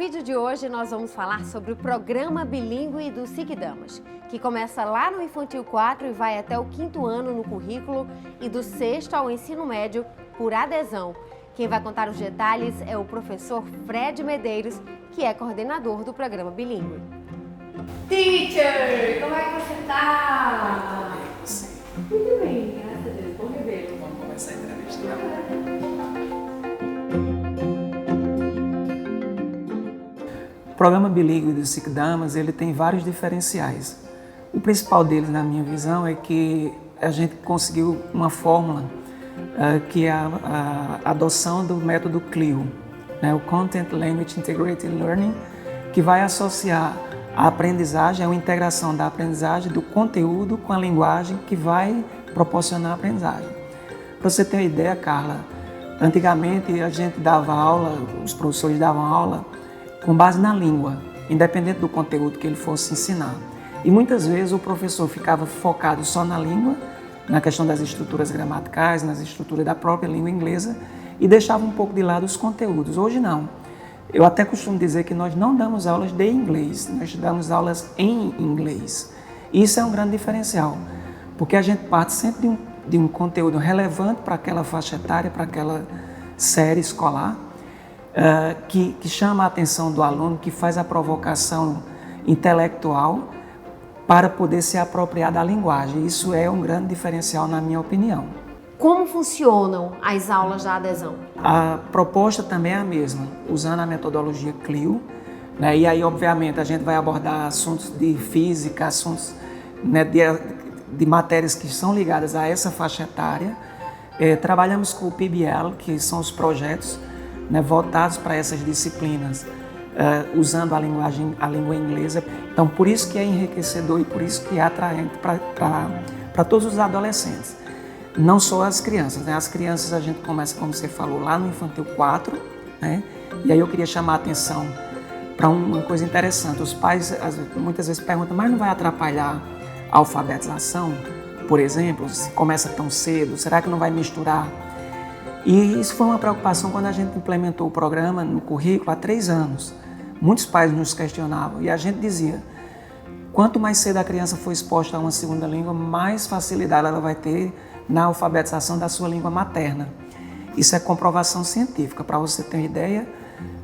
vídeo de hoje nós vamos falar sobre o programa bilíngue do SIC Damas, que começa lá no Infantil 4 e vai até o 5º ano no currículo e do 6º ao ensino médio por adesão. Quem vai contar os detalhes é o professor Fred Medeiros, que é coordenador do programa bilíngue. Teacher, como é que você está? Muito bem, graças a Deus. Bom revê-lo. Vamos começar a entrevista. O programa bilíngue do SIC Damas, ele tem vários diferenciais. O principal deles, na minha visão, é que a gente conseguiu uma fórmula que é a adoção do método CLIO, né, o Content Language Integrated Learning, que vai associar a aprendizagem, a integração da aprendizagem do conteúdo com a linguagem que vai proporcionar a aprendizagem. Para você ter uma ideia, Carla, antigamente a gente dava aula, os professores davam aula com base na língua, independente do conteúdo que ele fosse ensinar. E muitas vezes o professor ficava focado só na língua, na questão das estruturas gramaticais, nas estruturas da própria língua inglesa, e deixava um pouco de lado os conteúdos. Hoje não. Eu até costumo dizer que nós não damos aulas de inglês, nós damos aulas em inglês. E isso é um grande diferencial, porque a gente parte sempre de um conteúdo relevante para aquela faixa etária, para aquela série escolar, que chama a atenção do aluno, que faz a provocação intelectual para poder se apropriar da linguagem. Isso é um grande diferencial, na minha opinião. Como funcionam as aulas da adesão? A proposta também é a mesma, usando a metodologia CLIO, né? E aí, obviamente, a gente vai abordar assuntos de física, assuntos, né, de matérias que são ligadas a essa faixa etária. Trabalhamos com o PBL, que são os projetos, né, voltados para essas disciplinas, usando a língua inglesa. Então, por isso que é enriquecedor e por isso que é atraente para todos os adolescentes. Não só as crianças, né? As crianças a gente começa, como você falou, lá no Infantil 4, né? E aí eu queria chamar a atenção para uma coisa interessante. Os pais muitas vezes perguntam, mas não vai atrapalhar a alfabetização, por exemplo, se começa tão cedo, será que não vai misturar? E isso foi uma preocupação quando a gente implementou o programa no currículo há 3 anos. Muitos pais nos questionavam e a gente dizia, quanto mais cedo a criança for exposta a uma segunda língua, mais facilidade ela vai ter na alfabetização da sua língua materna. Isso é comprovação científica. Para você ter uma ideia,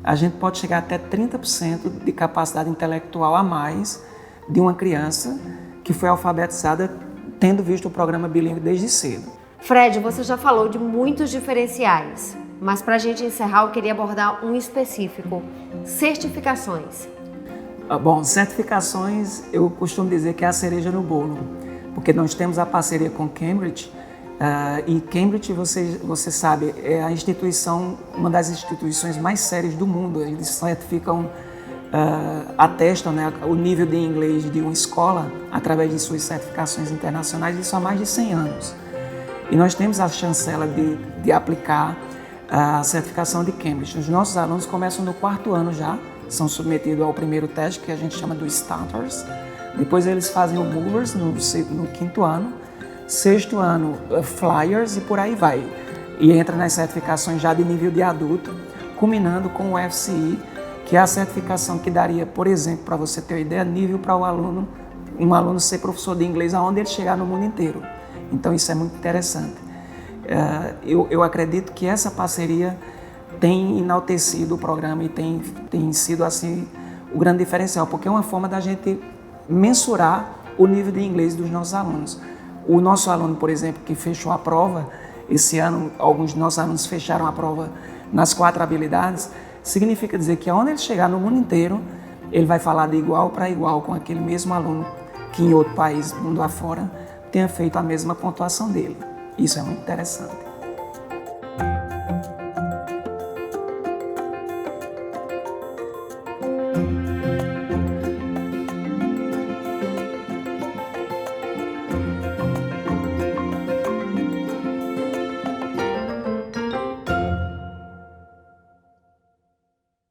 a gente pode chegar até 30% de capacidade intelectual a mais de uma criança que foi alfabetizada tendo visto o programa bilíngue desde cedo. Fred, você já falou de muitos diferenciais, mas para a gente encerrar eu queria abordar um específico, certificações. Bom, certificações eu costumo dizer que é a cereja no bolo, porque nós temos a parceria com Cambridge, e Cambridge, você sabe, é a instituição, uma das instituições mais sérias do mundo. Eles certificam, atestam, né, o nível de inglês de uma escola através de suas certificações internacionais, isso há mais de 100 anos. E nós temos a chancela de aplicar a certificação de Cambridge. Os nossos alunos começam no 4º ano já, são submetidos ao primeiro teste, que a gente chama do Starters. Depois eles fazem o Movers no 5º ano, 6º ano Flyers e por aí vai. E entra nas certificações já de nível de adulto, culminando com o FCI, que é a certificação que daria, por exemplo, para você ter uma ideia, nível para um aluno ser professor de inglês aonde ele chegar no mundo inteiro. Então isso é muito interessante. Eu acredito que essa parceria tem enaltecido o programa e tem sido assim o grande diferencial, porque é uma forma da gente mensurar o nível de inglês dos nossos alunos. O nosso aluno, por exemplo, que fechou a prova, esse ano alguns de nossos alunos fecharam a prova nas 4 habilidades, significa dizer que aonde ele chegar no mundo inteiro, ele vai falar de igual para igual com aquele mesmo aluno que em outro país, mundo afora, tenha feito a mesma pontuação dele. Isso é muito interessante.